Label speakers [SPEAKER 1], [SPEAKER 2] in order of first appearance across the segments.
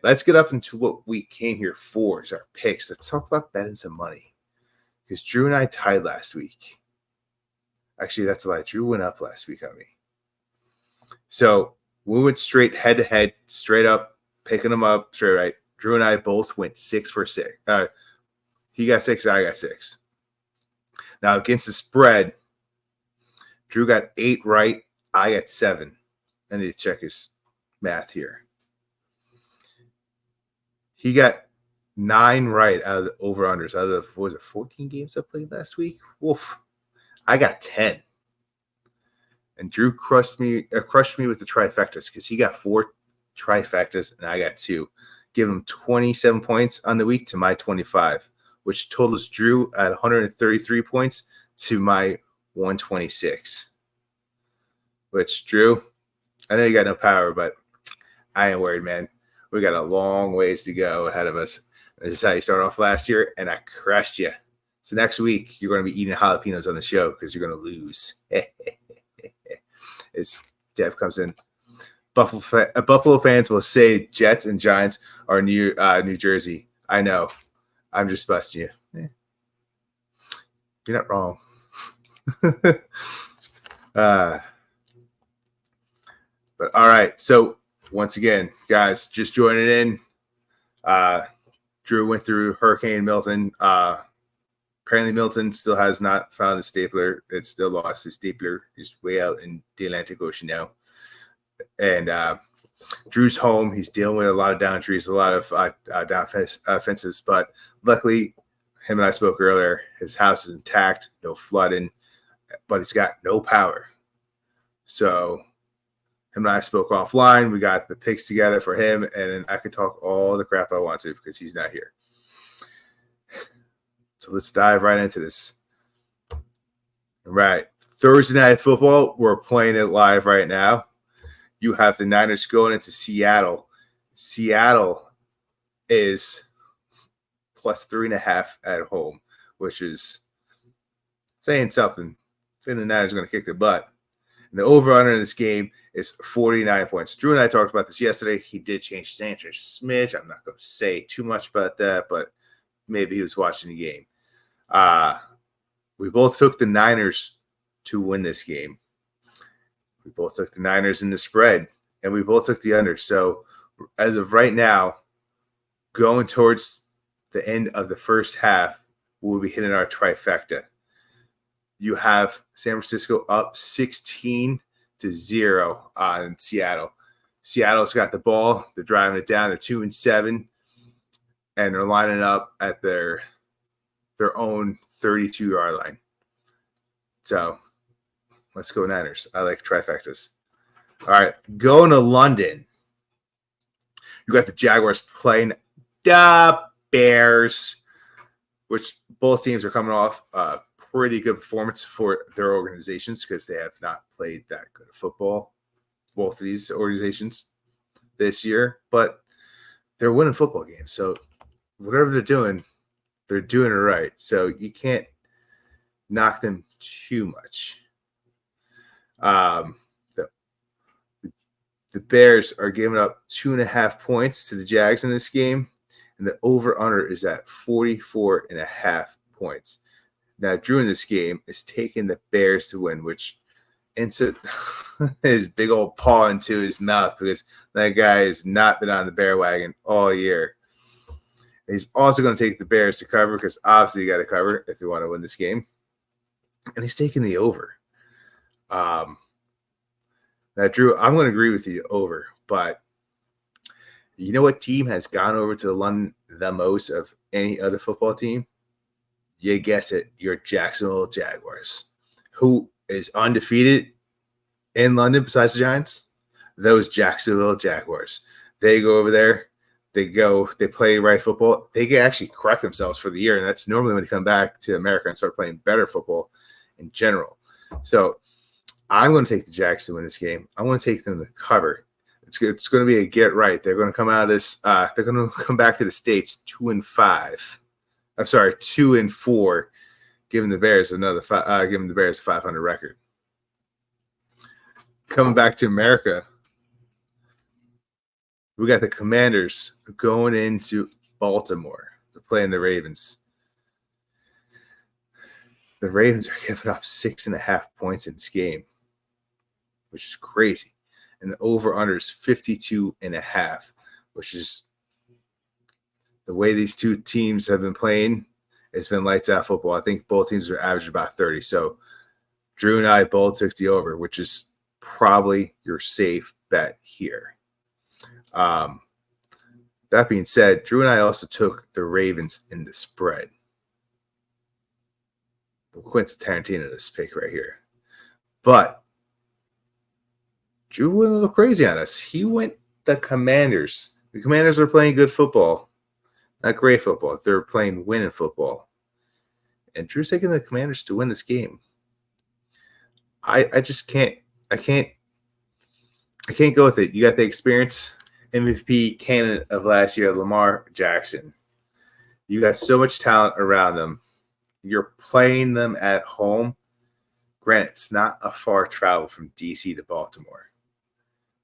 [SPEAKER 1] let's get up into what we came here for, is our picks. Let's talk about betting some money. Because Drew and I tied last week. Actually, that's a lie. Drew went up last week on me. So we went straight head-to-head, straight up, picking them up, straight right. Drew and I both went 6 for 6. He got 6, I got 6. Now, against the spread, Drew got 8 right, I got 7. I need to check his math here. He got 9 right out of the over-unders. Out of the, what was it, 14 games I played last week? Woof. I got 10. And Drew crushed me with the trifectas because he got 4 trifectas and I got 2. Give him 27 points on the week to my 25, which totals Drew at 133 points to my 126. Which, Drew, I know you got no power, but I ain't worried, man. We got a long ways to go ahead of us. This is how you started off last year, and I crushed you. So next week, you're going to be eating jalapenos on the show because you're going to lose. As Dev comes in. Buffalo fans will say Jets and Giants are New Jersey. I know. I'm just busting you. You're not wrong. But all right. So once again, guys, just joining in. Drew went through Hurricane Milton. Apparently, Milton still has not found his stapler. It's still lost his stapler. He's way out in the Atlantic Ocean now. And Drew's home. He's dealing with a lot of down trees, a lot of down fences. But luckily, him and I spoke earlier. His house is intact, no flooding, but he's got no power. So him and I spoke offline. We got the picks together for him, and then I could talk all the crap I want to because he's not here. So let's dive right into this. All right. Thursday Night Football. We're playing it live right now. You have the Niners going into Seattle. Seattle is plus 3.5 at home, which is saying something. Saying the Niners are going to kick their butt. And the over-under in this game is 49 points. Drew and I talked about this yesterday. He did change his answer a smidge. I'm not going to say too much about that, but maybe he was watching the game. We both took the Niners to win this game. We both took the Niners in the spread, and we both took the under. So as of right now, going towards the end of the first half, we'll be hitting our trifecta. You have San Francisco up 16-0 on Seattle. Seattle's got the ball. They're driving it down. They're 2-7, and they're lining up at their own 32-yard line. So let's go Niners. I like trifectas. All right, going to London. You got the Jaguars playing the Bears, which both teams are coming off a pretty good performance for their organizations because they have not played that good of football, both of these organizations this year. But they're winning football games. So whatever they're doing it right. So you can't knock them too much. The Bears are giving up 2.5 points to the Jags in this game, and the over-under is at 44.5 points. Now, Drew in this game is taking the Bears to win, which insert his big old paw into his mouth because that guy has not been on the bear wagon all year. He's also going to take the Bears to cover because obviously you got to cover if they want to win this game. And he's taking the over. Now, Drew, I'm going to agree with you over, but you know what team has gone over to London the most of any other football team? You guess it, your Jacksonville Jaguars, who is undefeated in London besides the Giants. Those Jacksonville Jaguars. They go over there. They play right football. They can actually correct themselves for the year, and that's normally when they come back to America and start playing better football in general. So I'm going to take the Jags to win this game. I want to take them to cover. It's going to be a get right. They're going to come out of this. They're going to come back to the States 2-5. I'm sorry, 2-4, giving the Bears a 500 record. Coming back to America, We got the Commanders going into Baltimore to play in the Ravens. The Ravens are giving up 6.5 points in this game, which is crazy. And the over-under is 52.5, which is the way these two teams have been playing. It's been lights out football. I think both teams are averaging about 30. So Drew and I both took the over, which is probably your safe bet here. That being said, Drew and I also took the Ravens in the spread. Quentin Tarantino, this pick right here. But Drew went a little crazy on us. He went the Commanders. The Commanders are playing good football. Not great football. They're playing winning football. And Drew's taking the Commanders to win this game. I just can't go with it. You got the experience MVP candidate of last year, Lamar Jackson. You got so much talent around them. You're playing them at home. Granted, it's not a far travel from DC to Baltimore.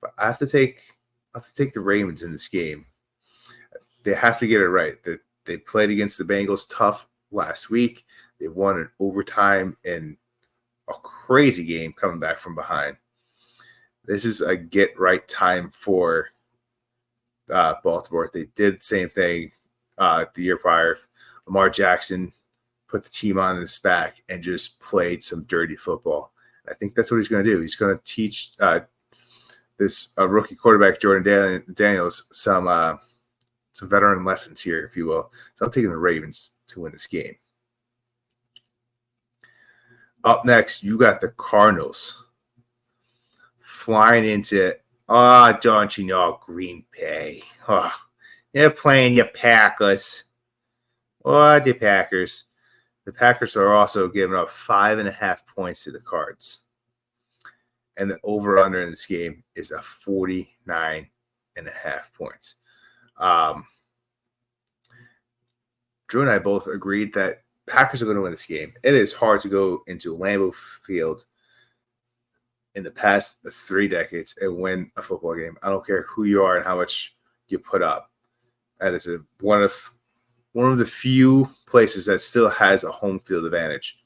[SPEAKER 1] But I have to take the Ravens in this game. They have to get it right. They played against the Bengals tough last week. They won in overtime in a crazy game coming back from behind. This is a get-right time for Baltimore. They did the same thing the year prior. Lamar Jackson put the team on his back and just played some dirty football. I think that's what he's going to do. He's going to teach this rookie quarterback, Jordan Daniels, some veteran lessons here, if you will. So I'm taking the Ravens to win this game. Up next, you got the Cardinals flying into, don't you know, Green Bay. Oh, they're playing your Packers. The Packers. The Packers are also giving up 5.5 points to the Cards. And the over-under in this game is a 49.5 points. Drew and I both agreed that Packers are going to win this game. It is hard to go into Lambeau Field in the past 3 decades and win a football game. I don't care who you are and how much you put up. That is one of the few places that still has a home field advantage.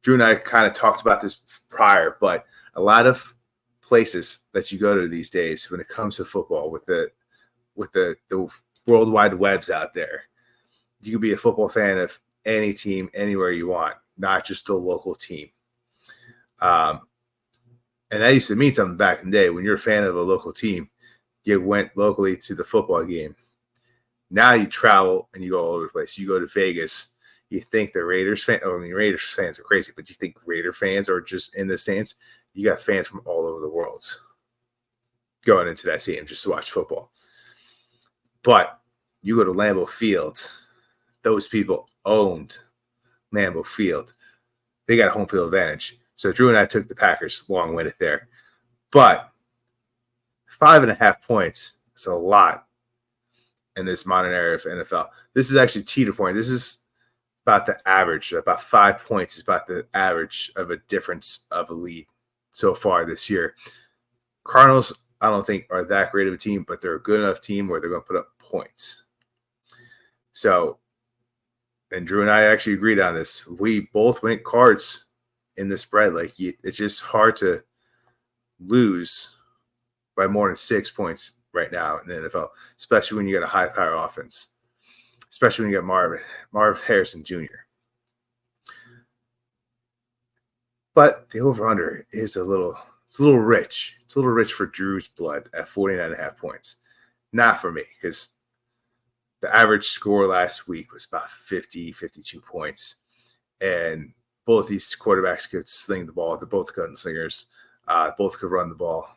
[SPEAKER 1] Drew and I kind of talked about this prior, but a lot of places that you go to these days when it comes to football with the World Wide Webs out there, you can be a football fan of any team anywhere you want, not just the local team. And that used to mean something back in the day. When you're a fan of a local team, you went locally to the football game. Now you travel and you go all over the place. You go to Vegas. You think the Raiders fans are crazy, but you think Raider fans are just in the stands. You got fans from all over the world going into that stadium just to watch football. But you go to Lambeau Field, those people owned Lambeau Field. They got a home field advantage. So Drew and I took the Packers along with it there. But 5.5 points is a lot in this modern era of NFL. This is actually teeter point. This is about the average. About 5 points is about the average of a difference of a lead so far this year. Cardinals, I don't think, are that great of a team, but they're a good enough team where they're going to put up points. So, and Drew and I actually agreed on this. We both went Cards in the spread. It's just hard to lose by more than 6 points right now in the NFL, especially when you got a high-power offense, especially when you got Marv Harrison Jr. But the over-under is a little rich. It's a little rich for Drew's blood at 49.5 points. Not for me, because the average score last week was about 50, 52 points. And both these quarterbacks could sling the ball. They're both gunslingers. Both could run the ball.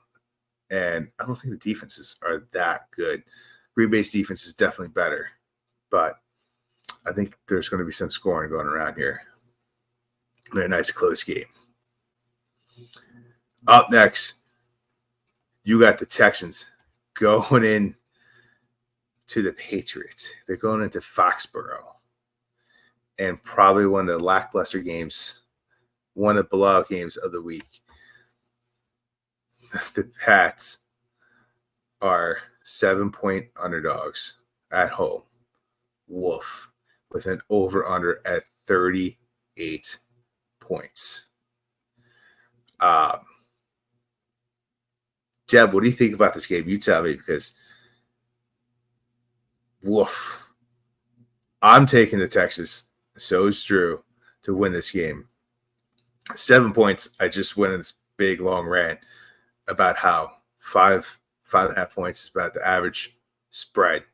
[SPEAKER 1] And I don't think the defenses are that good. Green Bay's defense is definitely better. But I think there's going to be some scoring going around here. And a nice close game. Up next, you got the Texans going in to the Patriots. They're going into Foxborough. And probably one of the lackluster games, one of the blowout games of the week. The Pats are 7-point underdogs at home. Woof. With an over-under at 38 points. Jeb, what do you think about this game? You tell me, because woof. I'm taking the Texans. So is Drew to win this game. 7 points. I just went in this big long rant about how 5.5 points is about the average spread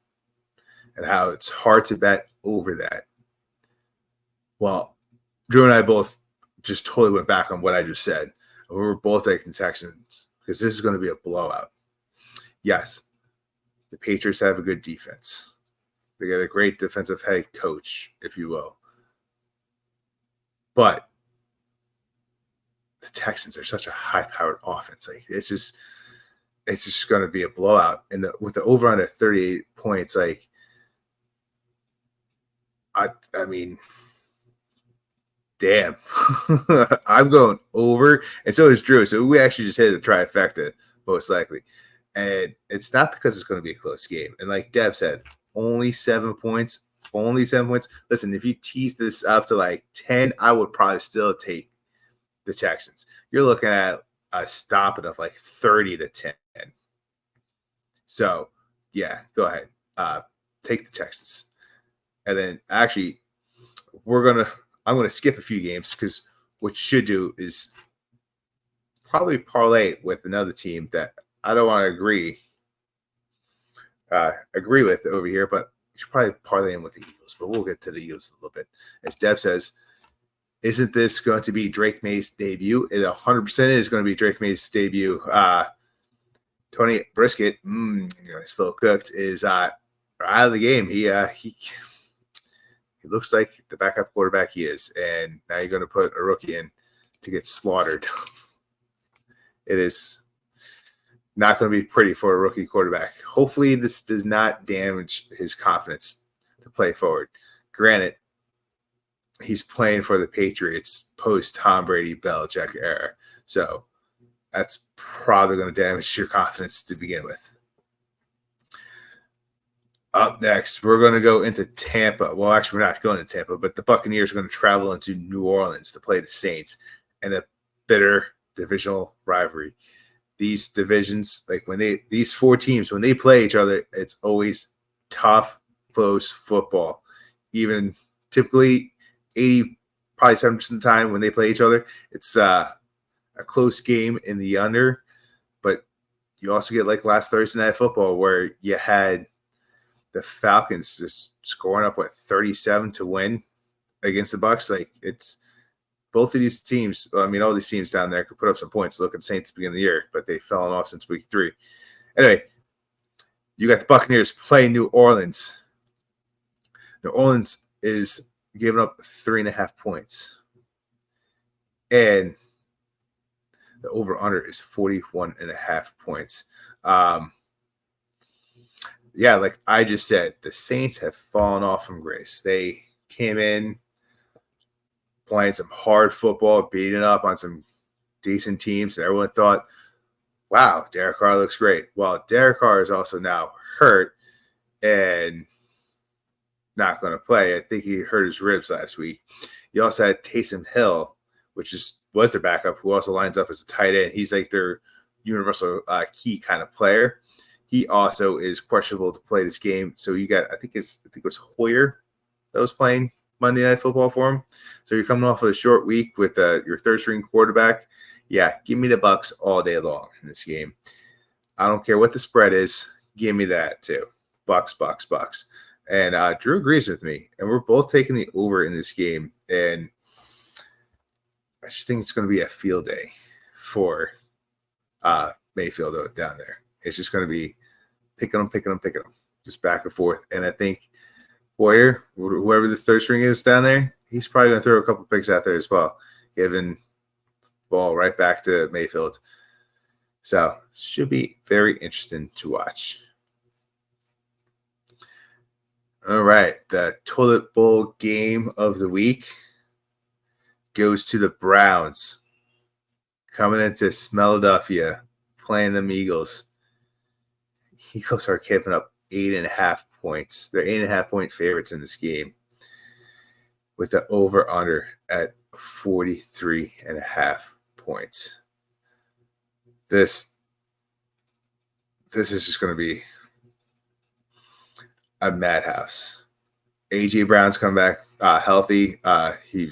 [SPEAKER 1] and how it's hard to bet over that. Well, Drew and I both just totally went back on what I just said. We were both taking the Texans because this is going to be a blowout. Yes, the Patriots have a good defense. They got a great defensive head coach, if you will. But the Texans are such a high-powered offense. Like it's just going to be a blowout. And with the over under 38 points, like I mean, damn, I'm going over, and so is Drew. So we actually just hit a trifecta, most likely. And it's not because it's going to be a close game. And like Deb said, only 7 points. Only 7 points. Listen, if you tease this up to like 10, I would probably still take the Texans. You're looking at a stopping of like 30-10. So, yeah, go ahead. Take the Texans. And then actually, I'm gonna skip a few games because what you should do is probably parlay with another team that I don't want to agree with over here, but you should probably parlay in with the Eagles. But we'll get to the Eagles a little bit. As Deb says, isn't this going to be Drake May's debut? It 100% is going to be Drake May's debut. Tony Brisket, slow cooked, is out of the game. He looks like the backup quarterback he is, and now you're going to put a rookie in to get slaughtered. It is not going to be pretty for a rookie quarterback. Hopefully this does not damage his confidence to play forward. Granted, he's playing for the Patriots post-Tom Brady Belichick era, so that's probably going to damage your confidence to begin with. Up next, we're going to go into Tampa. Well, actually, we're not going to Tampa, but the Buccaneers are going to travel into New Orleans to play the Saints in a bitter divisional rivalry. These divisions, like these four teams, when they play each other, it's always tough, close football. Even typically 80, probably 7% of the time when they play each other, it's a close game in the under. But you also get like last Thursday Night Football where you had the Falcons just scoring up 37 to win against the Bucs. Like it's both of these teams. I mean, all these teams down there could put up some points. Look at the Saints at the beginning of the year, but they've fallen off since week 3. Anyway, you got the Buccaneers playing New Orleans. New Orleans is giving up 3.5 points, and the over/under is 41.5 points. Yeah, like I just said, the Saints have fallen off from grace. They came in playing some hard football, beating up on some decent teams. Everyone thought, wow, Derek Carr looks great. Well, Derek Carr is also now hurt and not going to play. I think he hurt his ribs last week. You also had Taysom Hill, which was their backup, who also lines up as a tight end. He's like their universal key kind of player. He also is questionable to play this game. So you got, I think it was Hoyer that was playing Monday Night Football for him. So you're coming off of a short week with your third string quarterback. Yeah, give me the Bucs all day long in this game. I don't care what the spread is. Give me that too. Bucs. And Drew agrees with me. And we're both taking the over in this game. And I just think it's going to be a field day for Mayfield down there. It's just going to be picking them, just back and forth. And I think Hoyer, whoever the third string is down there, he's probably going to throw a couple picks out there as well, giving ball right back to Mayfield. So should be very interesting to watch. All right, the toilet bowl game of the week goes to the Browns coming into Philadelphia, playing them Eagles. Eagles are giving up 8.5 points. They're 8.5-point favorites in this game with the over-under at 43.5 points. This is just going to be a madhouse. A.J. Brown's come back healthy. He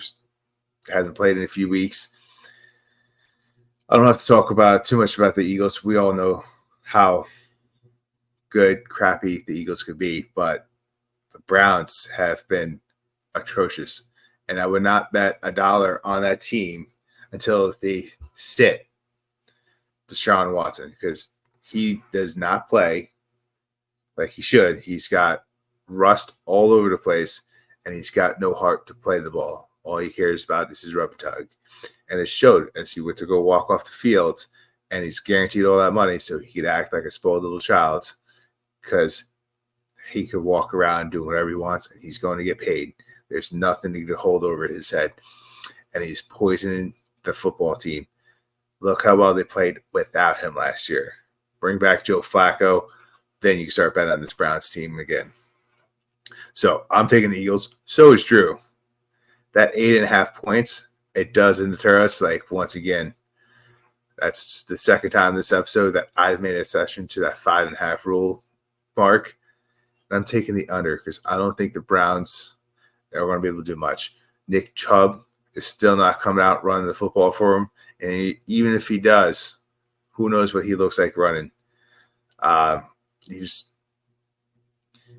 [SPEAKER 1] hasn't played in a few weeks. I don't have to talk too much about the Eagles. We all know how good, crappy the Eagles could be, but the Browns have been atrocious. And I would not bet $1 on that team until they sit Deshaun Watson, because he does not play like he should. He's got rust all over the place, and he's got no heart to play the ball. All he cares about is his rub and tug. And it showed as he went to go walk off the field, and he's guaranteed all that money so he could act like a spoiled little child, because he could walk around doing whatever he wants, and he's going to get paid. There's nothing to hold over his head, and he's poisoning the football team. Look how well they played without him last year. Bring back Joe Flacco, then you can start betting on this Browns team again. So I'm taking the Eagles. So is Drew. That 8.5 points, it doesn't deter us. Like, once again, that's the second time this episode that I've made a session to that 5.5 rule mark. And I'm taking the under because I don't think the Browns are going to be able to do much. Nick Chubb is still not coming out running the football for him. And even if he does, who knows what he looks like running. The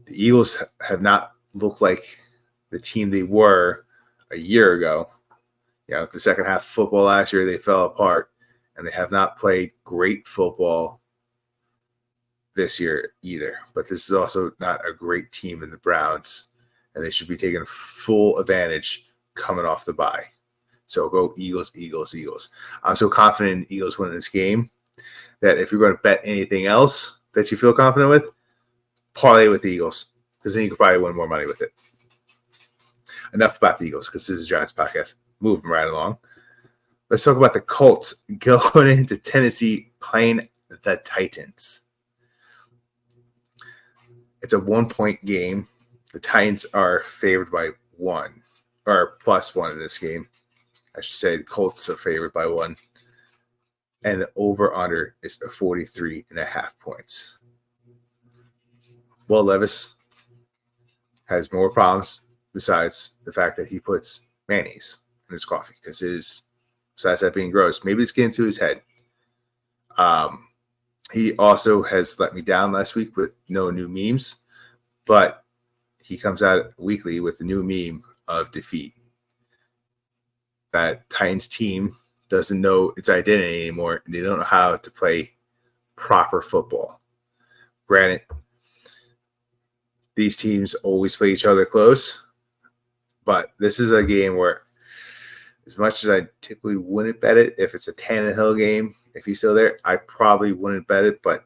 [SPEAKER 1] Eagles have not looked like the team they were a year ago. The second half of football last year, they fell apart, and they have not played great football this year either. But this is also not a great team in the Browns, and they should be taking full advantage coming off the bye. So go Eagles, Eagles, Eagles. I'm so confident in Eagles winning this game that if you're going to bet anything else that you feel confident with, parlay with the Eagles, because then you could probably win more money with it. Enough about the Eagles, because this is a Giants podcast. Moving right along. Let's talk about the Colts going into Tennessee playing the Titans. It's a 1-point game. The Titans are favored by 1, or +1 in this game. I should say the Colts are favored by 1. And the over-under is 43.5 points. Will Levis has more problems besides the fact that he puts mayonnaise in his coffee, because it is, besides that being gross, maybe it's getting to his head. He also has let me down last week with no new memes, but he comes out weekly with a new meme of defeat. That Titans team doesn't know its identity anymore, and they don't know how to play proper football. Granted, these teams always play each other close, but this is a game where, as much as I typically wouldn't bet it, if it's a Tannehill game, if he's still there, I probably wouldn't bet it, but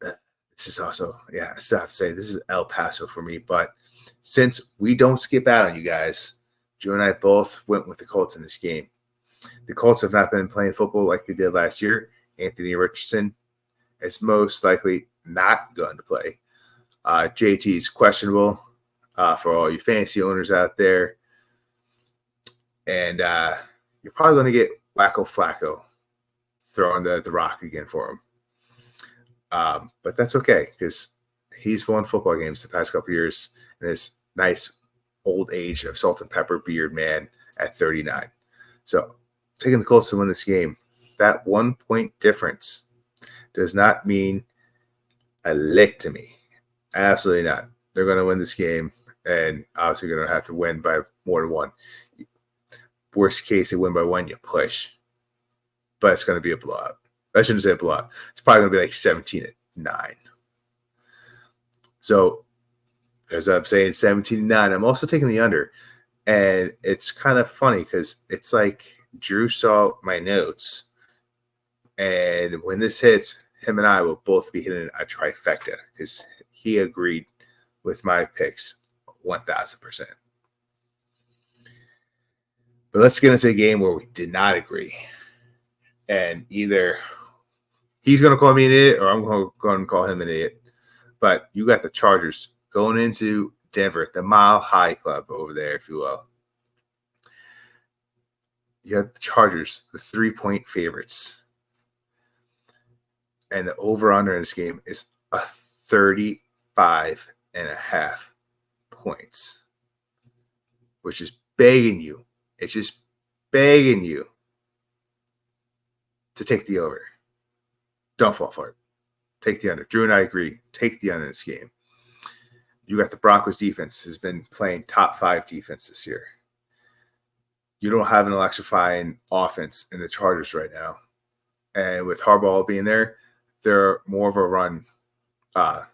[SPEAKER 1] this is also, I still have to say, this is El Paso for me. But since we don't skip out on you guys, Joe and I both went with the Colts in this game. The Colts have not been playing football like they did last year. Anthony Richardson is most likely not going to play. JT is questionable for all you fantasy owners out there. And you're probably going to get Wacko Flacco throwing the rock again for him. But that's okay, because he's won football games the past couple of years in his nice old age of salt and pepper beard man at 39. So taking the Colts to win this game, that 1-point difference does not mean a lick to me. Absolutely not. They're going to win this game, and obviously going to have to win by more than 1. Worst case, they win by 1, you push. But it's going to be a blowout. I shouldn't say a blowout. It's probably going to be like 17-9. So, as I'm saying, 17-9, I'm also taking the under. And it's kind of funny because it's like Drew saw my notes. And when this hits, him and I will both be hitting a trifecta because he agreed with my picks 1,000%. But let's get into a game where we did not agree. And either he's going to call me an idiot, or I'm going to call him an idiot. But you got the Chargers going into Denver, the Mile High Club over there, if you will. You have the Chargers, the 3-point favorites. And the over-under in this game is a 35.5 points, which is begging you. It's just begging you to take the over. Don't fall for it. Take the under. Drew and I agree. Take the under in this game. You got the Broncos defense has been playing top 5 defense this year. You don't have an electrifying offense in the Chargers right now. And with Harbaugh being there, they're more of a run kind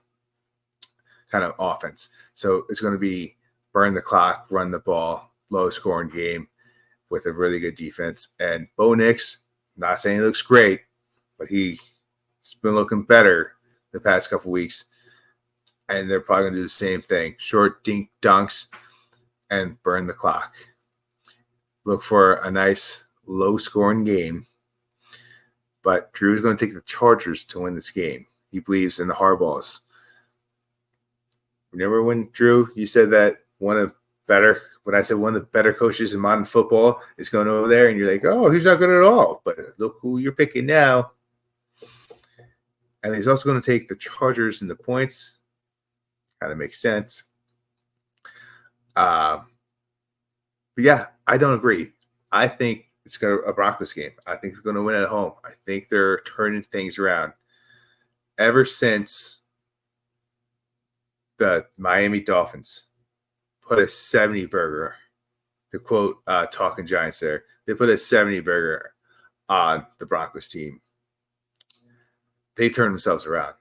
[SPEAKER 1] of offense. So it's going to be burn the clock, run the ball, low-scoring game with a really good defense. And Bo Nix, not saying he looks great, but he's been looking better the past couple weeks. And they're probably going to do the same thing. Short dink dunks and burn the clock. Look for a nice low-scoring game. But Drew's going to take the Chargers to win this game. He believes in the Harbaughs. Remember when, Drew, you said that when I said one of the better coaches in modern football is going over there, and you're like, oh, he's not good at all. But look who you're picking now. And he's also going to take the Chargers in the points. Kind of makes sense. But yeah, I don't agree. I think it's going to a Broncos game. I think they're going to win at home. I think they're turning things around. Ever since the Miami Dolphins put a 70 burger, to quote Talking Giants there, they put a 70 burger on the Broncos team. They turned themselves around.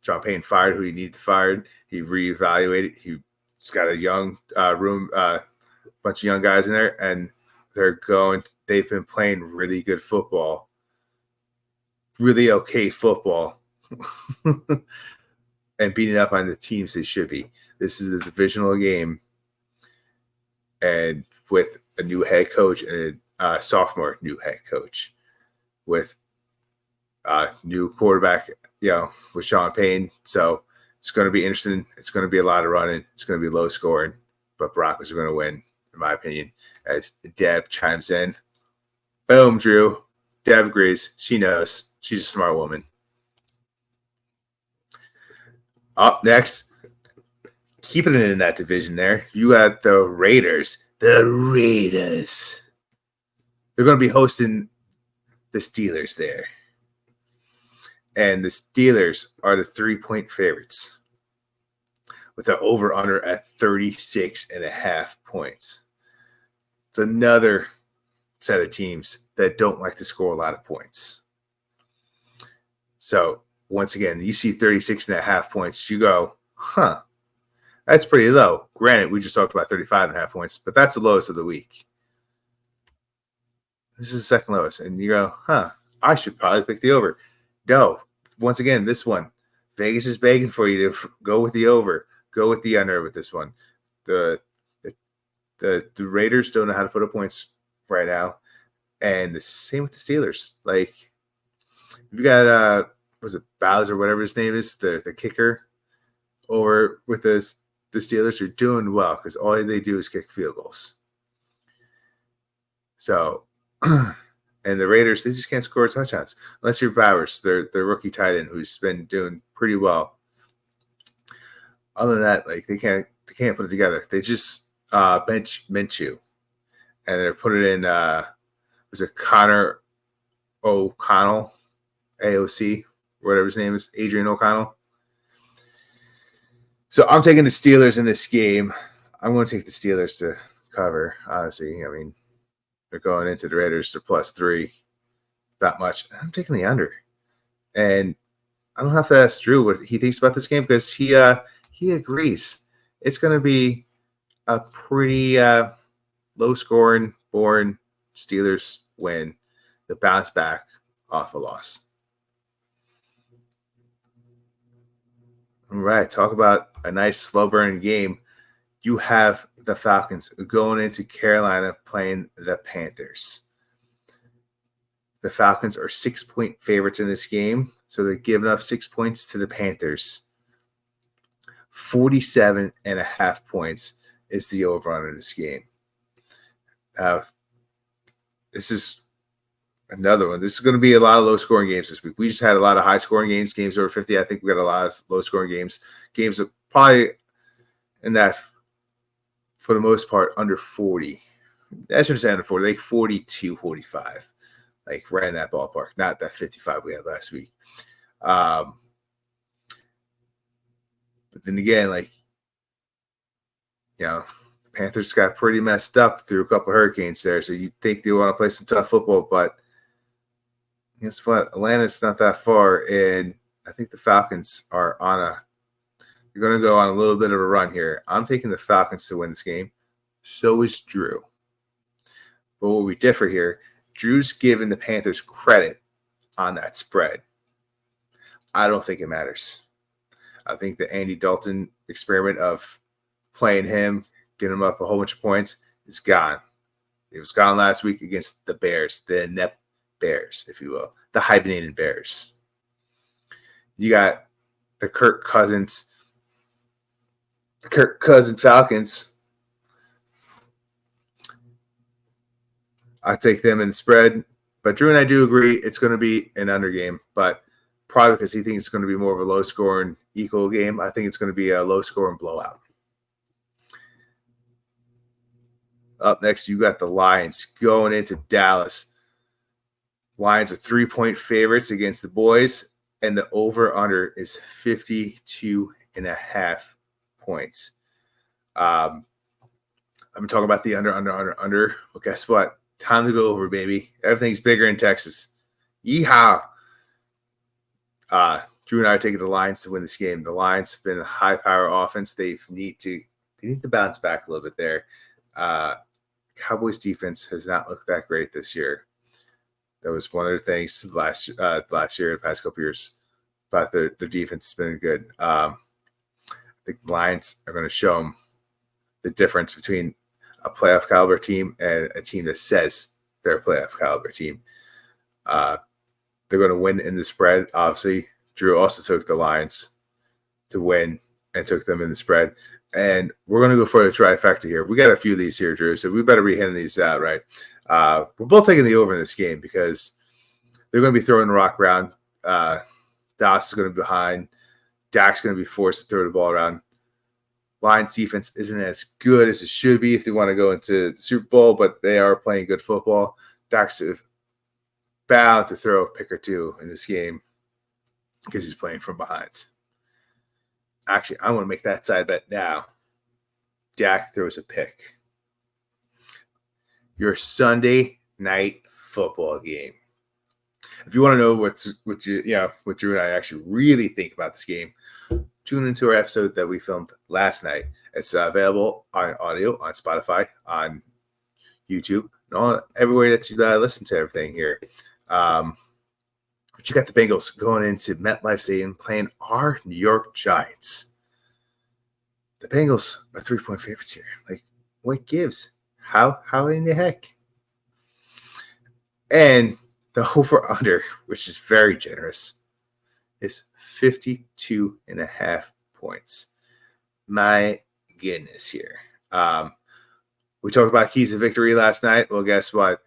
[SPEAKER 1] John Payne fired who he needed to fire. He reevaluated. He's got a young bunch of young guys in there, and they've been playing really good football, really okay football, and beating up on the teams they should be. This is a divisional game, and with a new head coach and a sophomore new head coach, with a new quarterback, with Sean Payne. So it's going to be interesting. It's going to be a lot of running. It's going to be low scoring, but Broncos are going to win, in my opinion, as Deb chimes in. Boom, Drew. Deb agrees. She knows. She's a smart woman. Up next, keeping it in that division there, you got the Raiders. The Raiders. They're going to be hosting the Steelers there. And the Steelers are the 3-point favorites with the over-under at 36.5 points. It's another set of teams that don't like to score a lot of points. So, once again, you see 36.5 points, you go, that's pretty low. Granted, we just talked about 35.5 points, but that's the lowest of the week. This is the second lowest. And you go, I should probably pick the over. No. Once again, this one, Vegas is begging for you to go with the over, go with the under with this one. The Raiders don't know how to put up points right now, and the same with the Steelers. Like, you got was it Bowser, whatever his name is, the kicker over with the Steelers. You're doing well because all they do is kick field goals. So. And the Raiders, they just can't score touchdowns unless you're Bowers, their rookie tight end, who's been doing pretty well. Other than that, like they can't put it together. They just bench Minshew, and they put it in. Was it Connor O'Connell, AOC, whatever his name is, Adrian O'Connell. So I'm taking the Steelers in this game. I'm going to take the Steelers to cover. Honestly, I mean. They're going into the Raiders. They're +3. That much. I'm taking the under. And I don't have to ask Drew what he thinks about this game because he agrees. It's going to be a pretty low-scoring, boring Steelers win. The bounce back off a loss. All right. Talk about a nice slow-burning game. You have the Falcons going into Carolina playing the Panthers. The Falcons are 6-point favorites in this game. So they're giving up 6 points to the Panthers. 47.5 points is the over-under in this game. This is another one. This is going to be a lot of low-scoring games this week. We just had a lot of high-scoring games over 50. I think we got a lot of low-scoring games that probably in that, for the most part, under 40. I shouldn't say under 40, like 42, 45. Like right in that ballpark, not that 55 we had last week. But then again, like, the Panthers got pretty messed up through a couple of hurricanes there, so you think they want to play some tough football, but guess what? Atlanta's not that far, and I think the Falcons are they're going to go on a little bit of a run here. I'm taking the Falcons to win this game. So is Drew. But what we differ here, Drew's giving the Panthers credit on that spread. I don't think it matters. I think the Andy Dalton experiment of playing him, getting him up a whole bunch of points, is gone. It was gone last week against the Bears, the inept Bears, if you will, the hibernating Bears. You got the Kirk Cousin Falcons. I take them in the spread, but Drew and I do agree it's going to be an under game, but probably because he thinks it's going to be more of a low-scoring, equal game. I think it's going to be a low-scoring blowout. Up next, you got the Lions going into Dallas. Lions are 3-point favorites against the boys, and the over-under is 52.5 points. I've been talking about the under. Well, guess what? Time to go over, baby. Everything's bigger in Texas. Yeehaw! Drew and I are taking the Lions to win this game. The Lions have been a high-power offense. They need to bounce back a little bit there. Cowboys defense has not looked that great this year. That was one of the things last year, the past couple years, but their defense has been good. I think the Lions are going to show them the difference between a playoff caliber team and a team that says they're a playoff caliber team. They're going to win in the spread. Obviously, Drew also took the Lions to win and took them in the spread. And we're going to go for the trifecta here. We got a few of these here, Drew, so we better be hitting these out, right? We're both taking the over in this game because they're going to be throwing the rock around. Dallas is going to be behind. Dak's going to be forced to throw the ball around. Lions defense isn't as good as it should be if they want to go into the Super Bowl, but they are playing good football. Dak's bound to throw a pick or two in this game because he's playing from behind. Actually, I want to make that side bet now. Dak throws a pick. Your Sunday night football game. If you want to know what Drew and I actually really think about this game, tune into our episode that we filmed last night. It's available on audio, on Spotify, on YouTube, and everywhere that you listen to everything here. But you got the Bengals going into MetLife Stadium playing our New York Giants. The Bengals are 3-point favorites here. Like, what gives? How in the heck? And the over-under, which is very generous, is 52.5 points. My goodness here. We talked about keys to victory last night. Well, guess what?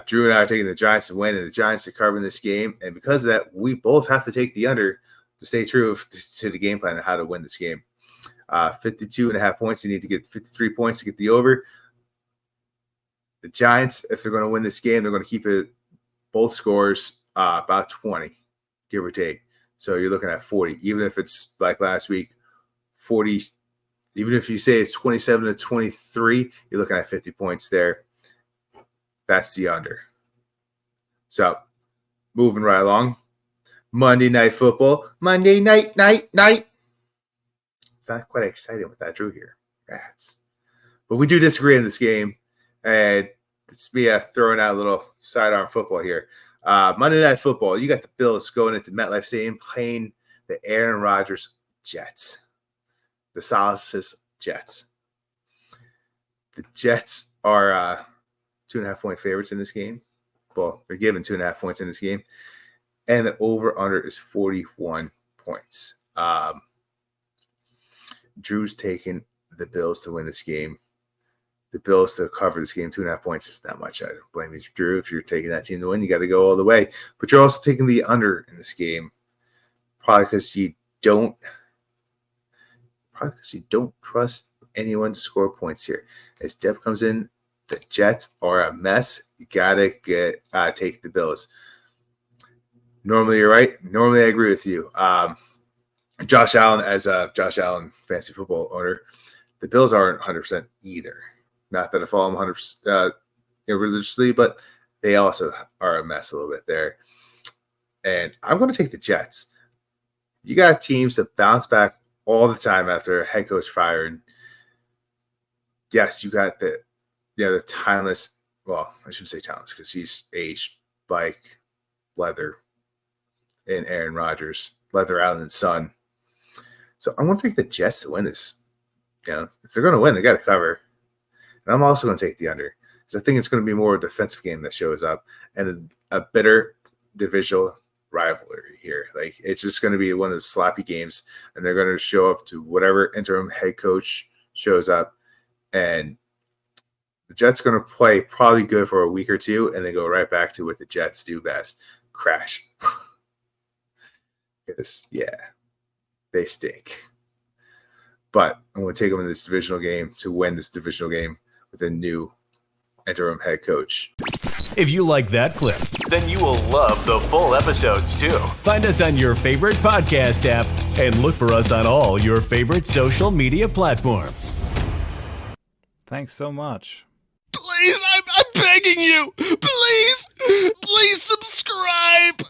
[SPEAKER 1] Drew and I are taking the Giants to win, and the Giants are covering this game. And because of that, we both have to take the under to stay true to the game plan of how to win this game. 52.5 points. You need to get 53 points to get the over. The Giants, if they're going to win this game, they're going to keep it both scores about 20, give or take. So you're looking at 40. Even if it's like last week, 40. Even if you say it's 27-23, you're looking at 50 points there. That's the under. So, moving right along. Monday Night Football. Monday night. It's not quite exciting with that Drew here. Rats. But we do disagree in this game. And it's me throwing out a little sidearm football here. Monday Night Football. You got the Bills going into MetLife Stadium playing the Aaron Rodgers Jets. The Solaces Jets. The Jets are 2.5-point favorites in this game. Well, they're given 2.5 points in this game. and the over-under is 41 points. Drew's taking the Bills to win this game. The Bills to cover this game, 2.5 points is not much. I don't blame you, Drew. If you're taking that team to win, you got to go all the way. But you're also taking the under in this game, probably because you don't trust anyone to score points here. As Deb comes in, the Jets are a mess. You gotta take the Bills. Normally, you're right. Normally, I agree with you. Josh Allen, as a Josh Allen fantasy football owner, the Bills aren't 100% either. Not that I follow them 100% religiously, but they also are a mess a little bit there. And I'm going to take the Jets. You got teams that bounce back all the time after a head coach firing. Yes, you got the timeless. Well, I shouldn't say timeless because he's aged like leather and Aaron Rodgers, leather out in the sun. So I'm going to take the Jets to win this. If they're going to win, they got to cover. And I'm also going to take the under because I think it's going to be more a defensive game that shows up and a bitter divisional rivalry here. Like, it's just going to be one of those sloppy games, and they're going to show up to whatever interim head coach shows up, and the Jets going to play probably good for a week or two, and then go right back to what the Jets do best: crash. Because they stink. But I'm going to take them in this divisional game to win this divisional game with a new interim head coach.
[SPEAKER 2] If you like that clip, then you will love the full episodes too. Find us on your favorite podcast app and look for us on all your favorite social media platforms.
[SPEAKER 3] Thanks so much.
[SPEAKER 4] Please, I'm begging you. Please subscribe.